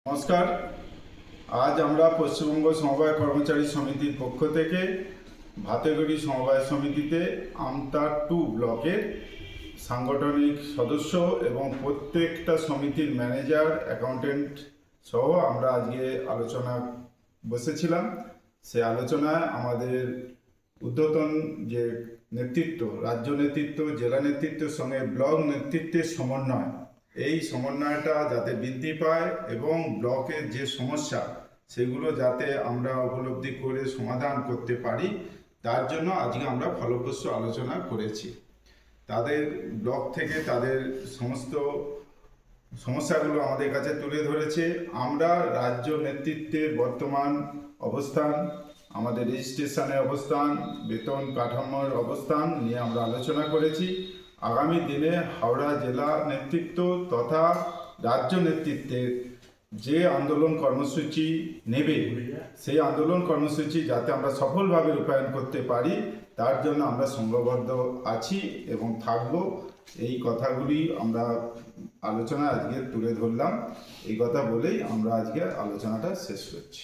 নমস্কার। আজ আমরা পশ্চিমবঙ্গ সমবায় কর্মচারী সমিতির পক্ষ থেকে ভাতেগড়ি সমবায় সমিতিতে আমতা 2 ব্লকের সাংগঠনিক সদস্য এবং প্রত্যেকটা সমিতির ম্যানেজার, অ্যাকাউন্টেন্ট সহ আমরা আজকে আলোচনা বসেছিলাম। সে আলোচনায় আমাদের ঊর্ধ্বতন যে নেতৃত্ব, রাজ্য নেতৃত্ব, জেলা নেতৃত্বের সঙ্গে ব্লক নেতৃত্বের সমন্বয়, এই সমন্বয়টা যাতে বৃদ্ধি পায় এবং ব্লকের যে সমস্যা সেগুলো যাতে আমরা উপলব্ধি করে সমাধান করতে পারি, তার জন্য আজকে আমরা ফলপ্রসূ আলোচনা করেছি। তাদের ব্লক থেকে তাদের সমস্ত সমস্যাগুলো আমাদের কাছে তুলে ধরেছে। আমরা রাজ্য নেতৃত্বের বর্তমান অবস্থান, আমাদের রেজিস্ট্রেশনের অবস্থান, বেতন কাঠামোর অবস্থান নিয়ে আমরা আলোচনা করেছি। আগামী দিনে হাওড়া জেলা নেতৃত্ব তথা রাজ্য নেতৃত্বের যে আন্দোলন কর্মসূচি নেবে, সেই আন্দোলন কর্মসূচি যাতে আমরা সফলভাবে রূপায়ণ করতে পারি, তার জন্য আমরা সংঘবদ্ধ আছি এবং থাকব। এই কথাগুলি আমরা আলোচনায় আজকে তুলে ধরলাম। এই কথা বলেই আমরা আজকে আলোচনাটা শেষ করছি।